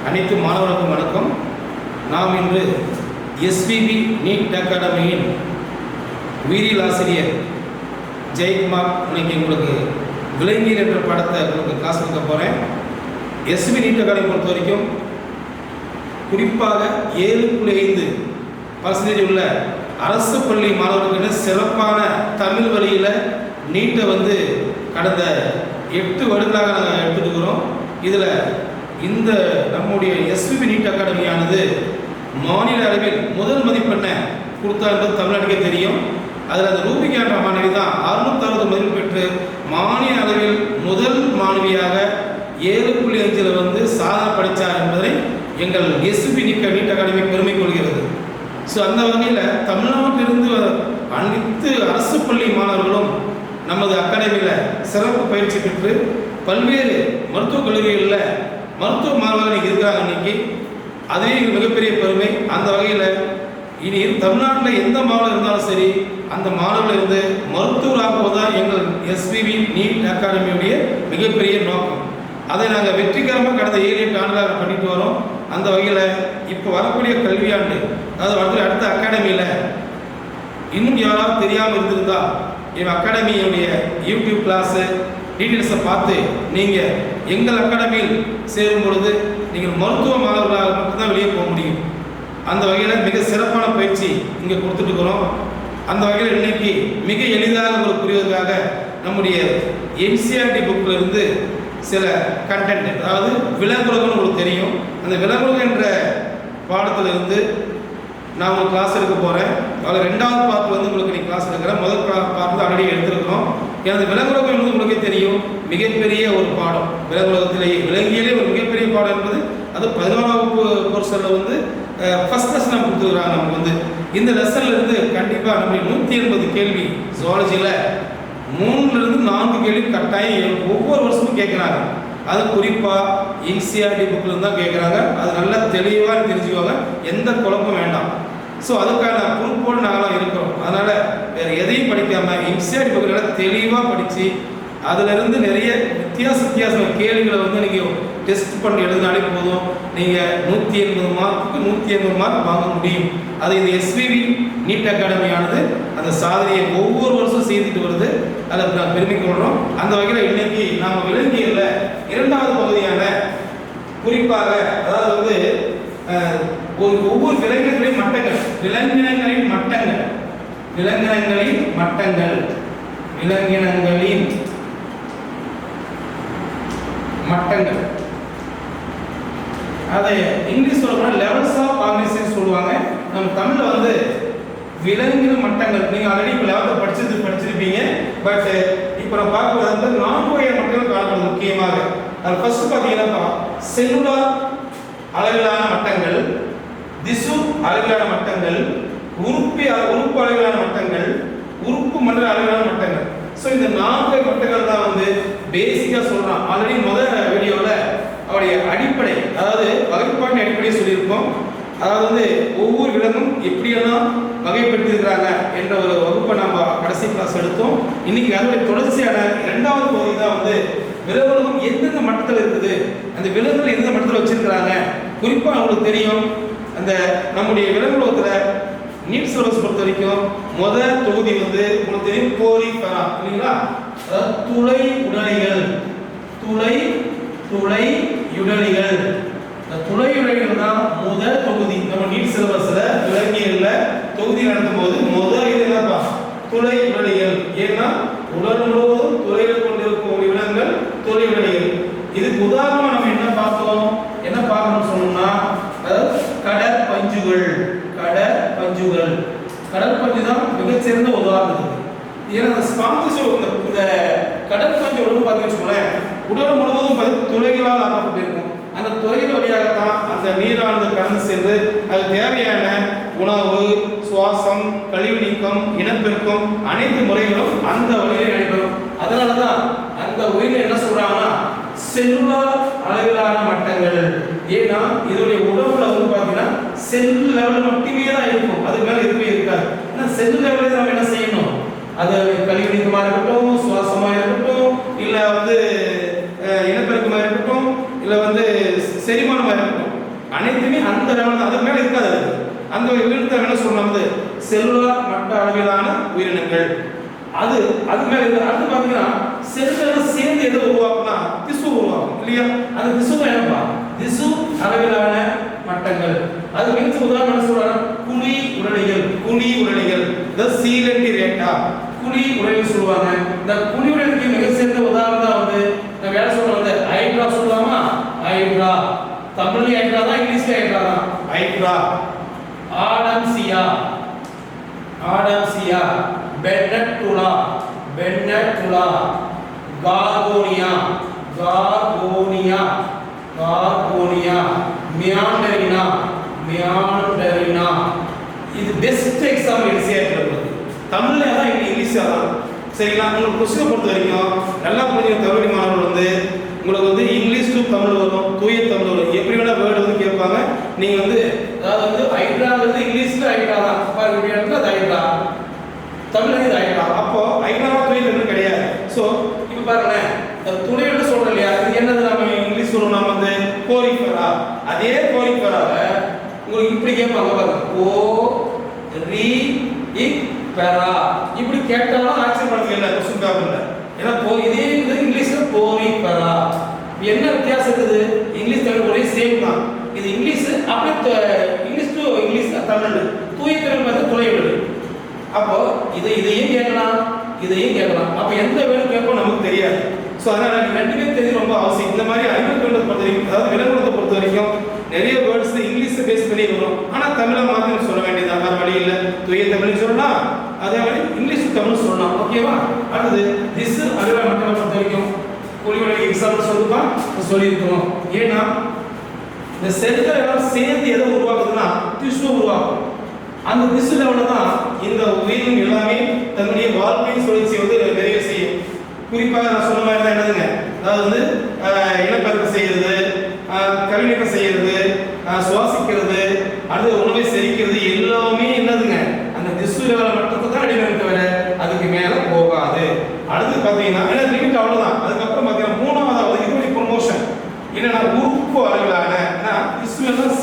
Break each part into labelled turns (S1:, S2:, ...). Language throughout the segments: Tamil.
S1: அனைத்து மாணவர்களுக்கும் வணக்கம். நாம் இன்று எஸ்பிபி நீட் அகாடமியின் உயிரியல் ஆசிரியர் ஜெயக்குமார் இன்னைக்கு உங்களுக்கு விலங்கியல் என்ற பாடத்தை உங்களுக்கு கிளாஸ் கொடுக்க போகிறேன். எஸ்பிபி நீட் அகாடமி பொறுத்த வரைக்கும் குறிப்பாக 7.5% உள்ள அரசு பள்ளி மாணவர்களுக்கு சிறப்பான தமிழ் வழியில் நீட்டை கடந்த 8 வருடங்களாக நாங்கள் எடுத்துகிட்டு இருக்கிறோம். இதில் இந்த நம்முடைய எஸ்பிபி நீட் அகாடமியானது மாநில அளவில் முதல் மதிப்பெண்ணை கொடுத்தா என்பது தமிழ்நாட்டுக்கே தெரியும். அதில் அந்த ரூபிகா என்ற மாணவி தான் 660 மதிப்பு பெற்று மாநில அளவில் முதல் மாணவியாக 7.5 சாதனை படித்தார் என்பதை எங்கள் எஸ்பிபி நீட் அகாடமி பெருமை கொள்கிறது. ஸோ அந்த வகையில் தமிழ்நாட்டிலிருந்து அனைத்து அரசு பள்ளி மாணவர்களும் நமது அகாடமியில் சிறப்பு பயிற்சி பெற்று பல்வேறு மருத்துவக் கல்லூரிகளில் மருத்துவ மாணவர்கள் இருக்கிறாங்க. இன்னைக்கு அதுவே மிகப்பெரிய பெருமை. அந்த வகையில் இனி தமிழ்நாட்டில் எந்த மாணவர் இருந்தாலும் சரி அந்த மாணவர்களை மருத்துவராக்குவதுதான் எங்கள் எஸ்பிபி நீட் அகாடமியுடைய மிகப்பெரிய நோக்கம். அதை நாங்கள் வெற்றிகரமாக கடந்த 7-8 ஆண்டுகளாக பண்ணிட்டு வரோம். அந்த வகையில் இப்போ வரக்கூடிய கல்வியாண்டு, அதாவது அடுத்த அகாடமியில் இன்னும் யாராவது தெரியாமல் இருந்திருந்தால் எங்கள் அகாடமியுடைய யூடியூப் கிளாஸு டீட்டெயில்ஸை பார்த்து நீங்கள் எங்கள் அகாடமியில் சேரும் பொழுது நீங்கள் மருத்துவ மாணவர்களாக மட்டும்தான் வெளியே போக முடியும். அந்த வகையில் மிக சிறப்பான பயிற்சி இங்கே கொடுத்துட்டுருக்குறோம். அந்த வகையில் இன்னைக்கு மிக எளிதாக உங்களுக்கு புரிவதற்காக நம்முடைய என்சிஆர்டி புக்கில் இருந்து சில கண்டென்ட், அதாவது விலங்குலகம் உங்களுக்கு தெரியும், அந்த விலங்குலகம் என்ற பாடத்தில் இருந்து நான் உங்களுக்கு கிளாஸ் எடுக்க போகிறேன். அதில் 2வது பார்ட் உங்களுக்கு நீ கிளாஸ் எடுக்கிறேன். முதல் பார்ட் ஆல்ரெடி எடுத்துருக்கிறோம். எனது விலங்குலகம் உங்களுக்கே தெரியும், மிகப்பெரிய ஒரு பாடம். விலங்குலகத்திலேயே விலங்கியலே ஒரு மிகப்பெரிய பாடம் என்பது அது 11ஆம் வகுப்பு கோர்ஸில் ஃபஸ்ட் லெசன் நம்ம கொடுத்துருக்குறாங்க. நமக்கு இந்த லெசனில் இருந்து கண்டிப்பாக நம்ம 180 கேள்வி ஜுவாலஜியில் 3-4 கேள்வி கட்டாயம் ஒவ்வொரு வருஷமும் கேட்குறாங்க. அது குறிப்பாக என்சிஆர்டி புக்கில் தான் கேட்குறாங்க. அது நல்லா தெளிவாக தெரிஞ்சுக்குவாங்க, எந்த குழப்பம் வேண்டாம். ஸோ அதுக்கான பொறுப்போடு நாங்களாம் இருக்கிறோம். அதனால் வேறு எதையும் படிக்காமல் என்சிஆர்டி புக்கில் நல்லா தெளிவாக படித்து அதிலிருந்து நிறைய வித்தியாச கேள்விகளை நீங்கள் டெஸ்ட் பண்ணி எழுதினாலே போதும். நீங்கள் 180 மார்க்குக்கு 180 மார்க் வாங்க முடியும். அது இந்த எஸ்பிபி நீட் அகாடமியானது அந்த சாதனையை ஒவ்வொரு வருஷம் செய்துட்டு வருது. அதில் நான் பெருமை கொள்கிறோம். அந்த வகையில் இன்னைக்கு நாம் விலங்கியல்ல 2வது பகுதியான குறிப்பாக அதாவது ஒவ்வொரு விலங்கினங்களின் மட்டங்கள், விலங்கினங்களின் மட்டங்கள் அதை இங்கிலீஷ் சொல்லப்போனால் லெவல்ஸ் ஆஃப் ஆர்கனைசேஷன் சொல்லுவாங்க. நம்ம தமிழில் விலங்கின மட்டங்கள். நீங்கள் ஆல்ரெடி இப்போ 11th படிச்சிருப்பீங்க. பட் இப்போ நம்ம பார்க்குறது 4 வகை மட்டங்கள் காணப்படுது முக்கியமாக. அது ஃபர்ஸ்ட் பார்த்தீங்கன்னா செல்லுலார் அளவிலான மட்டங்கள், திசு அளவிலான மட்டங்கள், உறுப்பு அளவிலான மட்டங்கள், உறுப்பு மண்டல அளவிலான மட்டங்கள். ஸோ இந்த 4 மட்டங்கள் தான் பேசிக்காக சொல்கிறான். ஆல்ரெடி முதல் வீடியோவில் அவருடைய அடிப்படை, அதாவது வகைப்பாட்டின் அடிப்படையை சொல்லியிருக்கோம். அதாவது ஒவ்வொரு விலங்கும் எப்படியெல்லாம் வகைப்படுத்தியிருக்கிறாங்க என்ற ஒரு வகுப்பை நம்ம கடைசி கிளாஸ் எடுத்தோம். இன்னைக்கு அதோடைய தொடர்ச்சியான 2வது பகுதி தான் விலங்குலகம் எந்தெந்த மட்டத்தில் இருக்குது, அந்த விலங்குகள் எந்த மட்டத்தில் வச்சிருக்கிறாங்க. குறிப்பாக அவங்களுக்கு தெரியும், அந்த நம்முடைய விலங்குலகத்தில் நீட் சிலபஸ் பொறுத்த வரைக்கும் முதல் தொகுதி உங்களுக்கு தெரியும் போரிஃபெரா இல்லைங்களா, அதாவது துளை உடலிகள். இந்த துளையுடலிகள் தான் முதல் தொகுதி. நம்ம நீட் சிலபஸ்ல விலங்கியல்ல தொகுதி நடத்தும் போது முதல் இது என்னப்பா, துளை உடலிகள். ஏன்னா உடல் முழுவதும் துளைகள் கொண்டிருக்கும் விலங்குகள் துளை உடலிகள். இதுக்கு உதாரணமா நம்ம என்ன பார்க்கணும்னு சொன்னோம்னா கடற்பஞ்சு தான் மிகச்சிறந்த உதாரணம். ஏன்னா இந்த கடற்பஞ்சு உடம்பு பார்த்தீங்கன்னா உடல் முழுவதும் துளைகளால் ஆக்கப்பட்டிருக்கும். அந்த துளைகள் வழியாகத்தான் அந்த நீரானது கடந்து சென்று அது தேவையான உணவு, சுவாசம், கழிவு நீக்கம், இனப்பெருக்கம் அனைத்து முறைகளும் அந்த வழியிலே நடைபெறும். அதனால தான் அந்த உயிரில் என்ன சொல்றாங்கன்னா செல்லுலார் அளவிலான மட்டங்கள். ஏன்னா இதோடைய உடம்புல பார்த்தீங்கன்னா செல் லெவலில் மட்டுமே தான் இருக்கும், அது மேலே இருக்கவே இருக்காது. ஆனால் செல் லெவலில் நம்ம என்ன செய்யணும், அது கழிவு நீக்கமாக இருக்கட்டும், சுவாசமாக இருக்கட்டும், இல்லை இனப்பெருக்கமாக இருக்கட்டும், இல்லை செரிமானமாக இருக்கும். அனைத்துமே அந்த லெவலில் அதுக்கு மேலே இருக்காது. அந்த உயிரினத்தை என்ன சொல்லணும் வந்து செல்லுலார் மட்ட அளவிலான உயிரினங்கள். அது மேலே இருக்கு. அடுத்து பார்த்தீங்கன்னா செல்லுலாம் சேர்ந்து எதை உருவாக்குனா திசு உருவாக்கும் இல்லையா? அந்த திசு என்னப்பா? திசு அளவிலான மட்டங்கள். அது மீன்ஸ் உதாரணம் சொல்றாங்க குழி உடலிகள் த சீலண்டிரேட்டா குழி உடலிகள் சொல்லுவாங்க. இந்த குழி உடலுக்கு மிக சிறந்த உதாரணம் வந்து நான் வேலை சொல்ற வந்து ஹைட்ரா சொல்லலாமா? ஹைட்ரா தமிழ்ல ஹைட்ரா தான், இங்கிலீஷ்ல ஹைட்ரா தான். Hydra, Adamsia Pennatula Gorgonia Meandrina. இது பெஸ்ட் எக்ஸாம்பிள் ஈஸியா இருக்கு. தமிழ்ல தான் இங்கிலீஷ்ல தான். சரிங்களா? உங்களுக்கு கொஸ்டினை பொறுத்த வரைக்கும் நல்லா புரிஞ்சுக்க தமிழ் மாணவர்கள் வந்து உங்களுக்கு வந்து இங்கிலீஷ் டு தமிழ் வரும், தூய தமிழ் வரும். எப்படி வேணா வேர்டு வந்து கேட்பாங்க. நீங்க வந்து அதாவது வந்து ஹைட்ரா வந்து இங்கிலீஷ்ல ஹைட்ரா தான் பாருங்க, இடத்துல ஹைட்ரா, தமிழ்ல இது ஹைட்ரா. அப்போ ஹைட்ராவா தூய தமிழ் கிடையாது. ஸோ இப்போ பாருங்களேன், துணையோட சொல்றோம் இல்லையா? இது என்னது? நம்ம இங்கிலீஷ் சொல்லுவோம் நம்ம வந்து கோரிஃபெரா. அதே கோரிஃபெராவை உங்களுக்கு இப்படி கேட்பாங்க பாருங்க, பெரா. இப்படி கேட்டாலும் ஆச்சரியப்படுறது இல்லை கொஸ்டின் பேப்பர்ல. ஏன்னா இதே இது இங்கிலீஷ்ல கோரிஃபெரா. என்ன வித்தியாசம் இருக்குது? இங்கிலீஷ் தமிழ் ஒரே சேம் தான். இது இங்கிலீஷ் அப்படியே இங்கிலீஷ் டு இங்கிலீஷ் தமிழ், தூய தமிழ் வந்து துணை விடுது. அப்போ இதையும் கேட்கலாம். அப்போ எந்த வேணும் கேட்போம் நமக்கு தெரியாது. ஸோ அதனால ரெண்டுமே தெரிஞ்சு ரொம்ப அவசியம். இந்த மாதிரி அறிவியல் பொறுத்த வரைக்கும், அதாவது விலங்குகளை பொறுத்த வரைக்கும் நிறைய வேர்ட்ஸ் இங்கிலீஷை பேஸ் பண்ணி வரும். ஆனால் தமிழை மாற்றி சொல்ல வேண்டியது வேறு வழி இல்லை. தூய தமிழ் சொல்லலாம், அதே மாதிரி இங்கிலீஷ் தமிழ் சொல்லலாம். ஓகேவா? அடுத்தது திஸ் அறிவியல் மக்களை பொறுத்த வரைக்கும் புலிவலை எக்ஸாம்பிள் சொல்லியிருக்கோம். ஏன்னா இந்த செல்கள் எல்லாம் சேர்ந்து எதை உருவாக்குதுன்னா திசு உருவாக்கும். அந்த திசு லெவலில் தான் இந்த உயிரினம் எல்லாமே தன்னுடைய வாழ்க்கையின் சுழற்சியை வந்து நிறைவு செய்யும். குறிப்பாக நான் சொன்ன மாதிரி தான் என்னதுங்க, அதாவது வந்து இனப்பெருக்கம் செய்யறது, கழிநீக்கம் செய்யறது, சுவாசிக்கிறது, அடுத்து உணவை செரிக்கிறது, எல்லாமே என்னதுங்க அந்த திசு லெவலில் மட்டும் தான் அடிமை தவிர அதுக்கு மேலே போகாது. அடுத்து பார்த்தீங்கன்னா லிமிட் அவ்வளோதான். அதுக்கப்புறம் பார்த்தீங்கன்னா மூணாவது இதோடைய ப்ரொமோஷன் என்னன்னா உறுப்பு அளவிலான திசுக்கெல்லாம்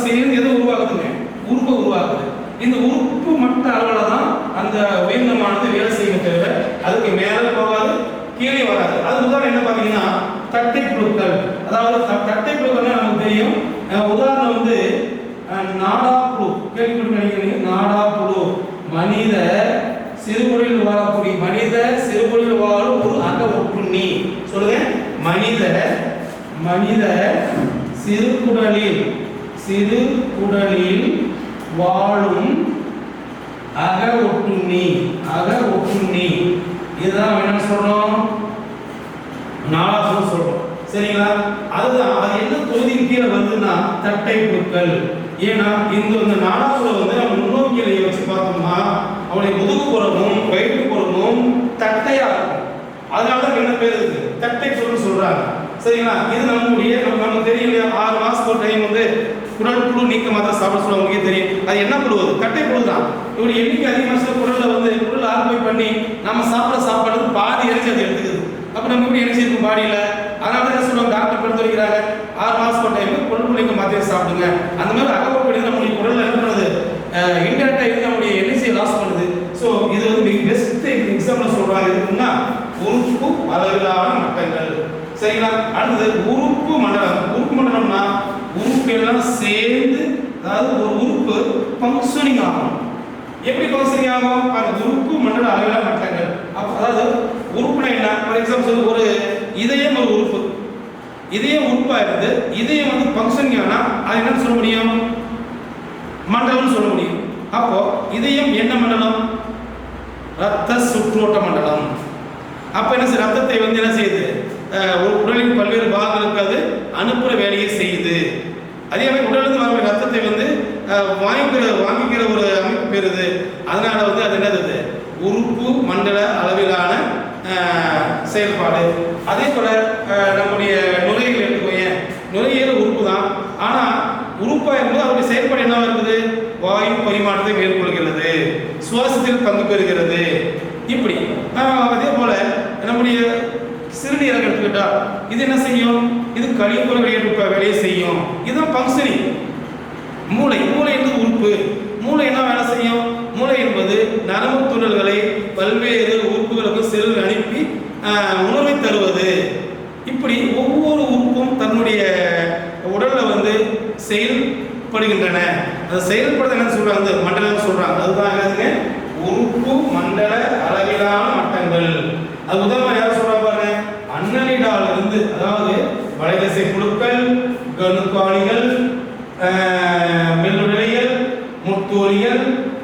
S1: சேர்ந்து எதை உருவாக்குதுங்க? உறுப்பை உருவாக்குது. இந்த உறுப்பு மட்ட அளவில் தான் அந்த உயிரினமானது வேலை செய்யும் தவிர அதுக்கு மேலே போகாது, கீழே வராது. அது உதாரணம் என்ன பார்த்தீங்கன்னா தட்டை புழுக்கள். அதாவது தட்டை புழுக்கள்னா நமக்கு தெரியும். உதாரணம் வந்து நாடாப்புழு கேள்விப்பட்டிருக்கீங்க. நாடாப்புழு மனித சிறுகுடலில் வாழும் ஒரு அக ஒட்டுண்ணி. சொல்லுங்க, மனித சிறுகுடலில் வாழும் அக ஒட்டுண்ணி. இதுதான் என்ன சொல்றோம்? நாடாப்புழு சொல்றோம். சரிங்களா? அதுதான் அது என்ன தொகுதியின் கீழே வருதுன்னா தட்டை புழுக்கள். ஏன்னா இந்த நாடாப்புழு வந்து நம்ம முன்னோக்கியை வச்சு பார்த்தோம்னா அவனுடைய முதுகு புறமும் வயிற்று புறமும் தட்டையா இருக்கும். அதனால என்ன பேர் இருக்கு? தட்டை புழு சொல்றாங்க. சரிங்களா? இது நமக்கு தெரியும் இல்லையா? 6 மாசம் ஒரு டைம் வந்து குடல் புழு நீக்கமாக தான் சாப்பிட சொல்ல உங்களுக்கே தெரியும். அது என்ன புழு? தட்டை புழு தான். இப்படி எண்ணிக்கை அதிகமாக குடலில் வந்து குடல் ஆர்மை பண்ணி நம்ம சாப்பிட சாப்பாடு பாதி எரிச்சு அது எடுத்துக்குது. அப்போ நம்ம எப்படி எனர்ஜி இருக்கும் பாடியில்? அதனால தான் என்ன சொல்லுவாங்க, டாக்டர் படுத்து வைக்கிறாங்க 6 மாதம் ஒரு டைம் குடல் நீக்க மாத்திரை சாப்பிடுங்க. அந்த மாதிரி அகப்படி நம்மளுடைய குடல் என்ன பண்ணுறது, இன்டெரக்டாக இருந்து நம்மளுடைய எனர்ஜியை லாஸ் பண்ணுது. ஸோ இது வந்து பெஸ்ட் எக்ஸாம்பிள் சொல்கிறாங்க. எதுக்குன்னா உறுப்பு அளவிலான மட்டங்கள். சரிங்களா? அடுத்தது உறுப்பு மண்டலம்னா உறுப்பு எல்லாம் சேர்ந்து, அதாவது ஒரு உறுப்பு ஃபங்க்ஷனிங் ஆகும். எப்படி ஃபங்க்ஷனிங் ஆகும்? அந்த உறுப்பு மண்டல அளவிலான மட்டங்கள். அதாவது உறுப்புனா என்ன? ஃபார் எக்ஸாம்பிள் ஒரு இதயம் ஒரு உறுப்பு. இதயம் உறுப்பா இருந்து இதயம் வந்து ஃபங்க்ஷனிங் ஆனா அது என்னன்னு சொல்ல முடியும்? மண்டலம்னு சொல்ல முடியும். அப்போ இதயம் என்ன மண்டலம்? ரத்த சுற்றோட்ட மண்டலம். அப்ப என்ன செய்ய? ரத்தத்தை வந்து என்ன செய்யுது? உடலின் பல்வேறு பாகங்களுக்கு அது அனுப்புற வேலையை செய்யுது. அதே மாதிரி உடலிருந்து வரக்கூடிய ரத்தத்தை வந்து வாங்கிக்கிற ஒரு அமைப்பு பெறுது. அதனால வந்து அது என்னது? உறுப்பு மண்டல அளவிலான செயல்பாடு. அதே போல நம்முடைய நுரையீரல் எடுத்துக்கோங்க. நுரையீரல் உறுப்பு தான், ஆனால் உறுப்பாக இருக்கும்போது அதனுடைய செயல்பாடு என்னவா இருக்குது? வாயு பரிமாற்றத்தை மேற்கொள்கிறது, சுவாசத்தில் பங்கு பெறுகிறது. இப்படி அதே போல நம்முடைய சிறுநீரகம் எடுத்துக்கிட்டா இது என்ன செய்யும்? இது கழிவுகளை வெளியேற்ற வேலையை செய்யும். இதுதான் ஃபங்க்ஷனிங். மூளை என்பது உறுப்பு. மூளை என்ன வேலை செய்யும்? மூளை என்பது நரம்பு துண்டல்களை பல்வேறு உறுப்புகளுக்கு செல் அனுப்பி உணர்வை தருவது. இப்படி ஒவ்வொரு உறுப்பும் தன்னுடைய உடல்ல வந்து செயல்படுகின்றன. அந்த செயல்படுறது என்ன சொல்றாங்க? மண்டலம் சொல்றாங்க. அதுதான் உறுப்பு மண்டல அளவிலான மட்டங்கள். அது உதாரணம் யார் சொல்றா பாருங்க, அன்னலிடால இருந்து, அதாவது வளைதசை புழுக்கள், கணுக்காலிகள், மெல்லுடலியல், முத்தோலியல்,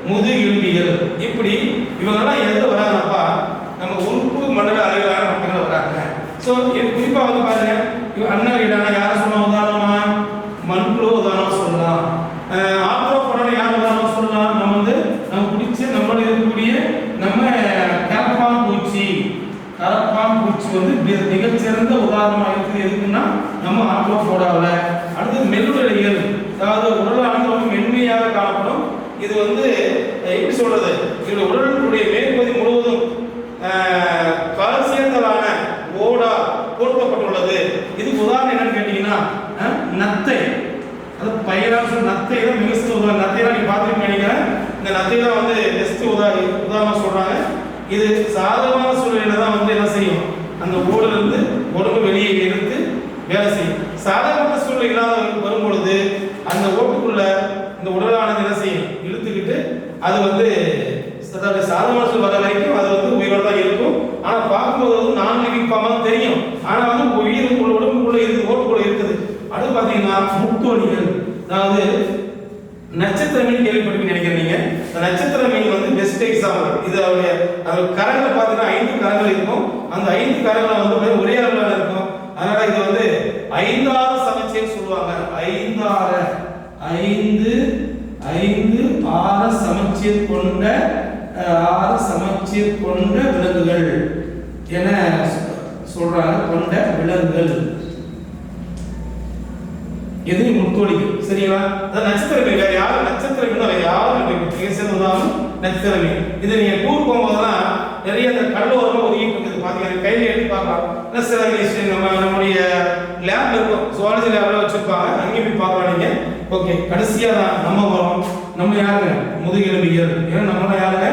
S1: முதுகெலும்பியல், இப்படி இவங்கெல்லாம் எது வராங்கப்பா? நம்ம உறுப்பு மண்டல அளவிலான மட்டங்கள் வராங்க. ஸோ இது குறிப்பாக வந்து பாருங்க, அன்னலிடான யாரை சொல்லலாம்? உதாரணமா மண்புழு உதாரணம் சொல்லலாம். ஆர்த்ரோபோடான யார் உதாரணம் சொல்லலாம்? நம்ம வந்து நம்ம பிடிச்ச நம்மளோட இருக்கக்கூடிய நம்ம கரப்பான் பூச்சி வந்து மிகச்சிறந்த உதாரணமாக இருக்குது. எதுக்குன்னா நம்ம ஆர்த்ரோபோடாவில். அடுத்து மெல்லுடலியல், அதாவது உடலானது ரொம்ப மென்மையாக காணப்படும். இது வந்து எப்படி சொல்றது, இதோட உடலுடைய மேற்பகுதி முழுவதும் கால்சியத்தாலான ஓடா பொருத்தப்பட்டுள்ளது. இதுக்கு உதாரணம் என்னன்னு கேட்டீங்கன்னா நத்தை. அது பயிராக நத்தை தான் மிக சிறந்த உதாரணம். நத்தையெல்லாம் நீங்க பார்த்துருக்கீங்க நினைக்கிறேன். இந்த நத்தை தான் வந்து பெஸ்ட் உதாரணம் சொல்றாங்க. இது சாதாரண சூழ்நிலையில தான் வந்து என்ன செய்யும், அந்த ஓடுல இருந்து உடம்பு வெளியே எடுத்து வேலை செய்யும். சாதாரண சூழ்நிலை இல்லாத வரும்பொழுது அந்த ஓட்டுக்குள்ள இந்த உடலானது என்ன செய்யும், இழுத்துக்கிட்டு அது வந்து சாதாரண சூழல் வர வரைக்கும் அது வந்து உயிரோட தான் இருக்கும். ஆனா பார்க்கும்போது வந்து நான் லிவிங் ஃபார்மா தெரியும். ஆனா வந்து உயிருக்குள்ள உடம்புக்குள்ள இருக்குது, ஓட்டுக்குள்ள இருக்குது. அடுத்து பாத்தீங்கன்னா முத்தோலிகள், அதாவது நட்சத்திர மீன் கேள்விப்பட்டு நினைக்கிறீங்க. நட்சத்திர மீன் வந்து பெஸ்ட் எக்ஸாம்பிள். இது அவருடைய கரங்களை பார்த்தீங்கன்னா 5 கரங்கள் இருக்கும். அந்த 5 கரங்களை வந்து ஒரே அளவில் இருக்கும். அதனால இது வந்து 5 சமச்சீர் சொல்லுவாங்க. 5 6 சமச்சீர் கொண்ட 6 சமச்சீர் கொண்ட விலங்குகள் என சொல்றாங்க. கொண்ட விலங்குகள் எது? முத்தோலிகள். சரிங்களா? அது நட்சத்திர மீன். யாரும் நட்சத்திர மீன் யாரும் சேர்ந்ததாலும் நட்சத்திர மீன். இது நீங்க டூர் போகும்போதெல்லாம் நிறைய அந்த கடலோரமா ஒதுக்கிட்டு இருக்குது. பாத்தீங்கன்னா கையில எடுத்து பார்க்கலாம். நம்முடைய லேப்ல இருக்கும், சுவாலஜி லேப்ல வச்சிருப்பாங்க. அங்கேயும் போய் பார்க்கலாம் நீங்க. ஓகே, கடைசியா தான் நம்ம வரோம். நம்ம யாருங்க? முதுகெலும்பியல். ஏன்னா நம்ம யாருங்க?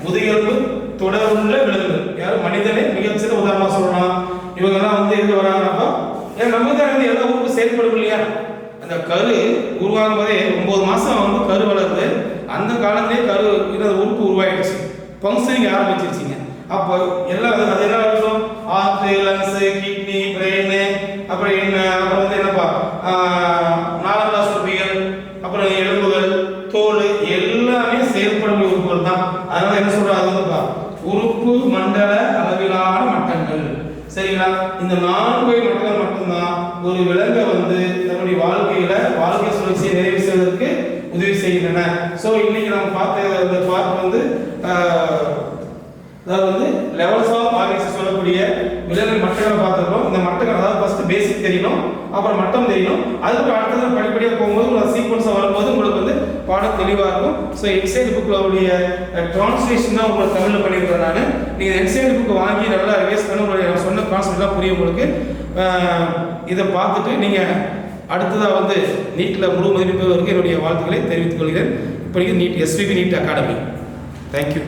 S1: முதுகெலும்பு தொடர்புள்ள விலங்குகள். யாரும் மனிதனே மிகச்சிறந்த உதாரணமா சொல்லலாம். இவங்க எல்லாம் வந்து எது வராங்கப்பா? ஏன்னா நம்ம தான் வந்து எல்லா ஊருக்கும் செயல்படும் இல்லையா? அந்த கரு உருவாகும் போதே 9 மாசம் வந்து கரு வளருது. அந்த காலத்திலே கரு உறுப்பு உருவாயிடுச்சு, ஃபங்க்ஷனிங் ஆரம்பிச்சிருச்சிங்க. அப்போ எல்லாம் அது என்ன இருக்கும்? ஹார்ட், லங்ஸ், கிட்னி, பிரெயின், அப்புறம் வந்து என்னப்பா நாளமில்லா சுரப்பிகள், அப்புறம் எலும்புகள், தோல், எல்லாமே செயல்படும் உறுப்புகள் தான். அதனால என்ன சொல்றாங்க? அதுப்பா உறுப்பு மண்டல அளவிலான மட்டங்கள். சரிங்களா? இந்த 4 மட்டங்கள் மட்டும்தான் ஒரு விலங்கை வந்து தன்னுடைய வாழ்க்கை சுழற்சியை நிறைவு செய்வதற்கு உதவி செய்கின்றன. ஸோ இன்னைக்கு நம்ம பார்த்த இந்த பார்ட் வந்து அதாவது வந்து லெவல்ஸ் ஆஃப் ஆர்கனைசேஷன் சொல்லக்கூடிய விலங்கு மட்டங்களை பார்த்துருக்கோம். இந்த மட்டங்கள் அதாவது ஃபர்ஸ்ட் பேசிக் தெரியணும், அப்புறம் மட்டம் தெரியணும். அதுக்கப்புறம் அடுத்தது படிப்படியாக போகும்போது ஒரு சீக்வன்ஸாக வரும்போது உங்களுக்கு வந்து பாடம் தெளிவாக இருக்கும். ஸோ எக்ஸைட் புக்கில் உடைய ட்ரான்ஸ்லேஷன் தான் உங்களுக்கு தமிழில் பண்ணியிருக்கேன் நான். நீங்கள் எக்ஸைட் புக்கு வாங்கி நல்லா ரிவைஸ் பண்ண உங்களுடைய சொன்ன கான்செப்ட்லாம் புரியும் உங்களுக்கு. இதை பார்த்துட்டு நீங்கள் அடுத்ததாக வந்து நீட்டில் முழு மதிப்பெறுவதற்கு என்னுடைய வாழ்த்துக்களை தெரிவித்துக் கொள்கிறேன். இப்படிக்கு NEET SVP NEET academy. Thank you.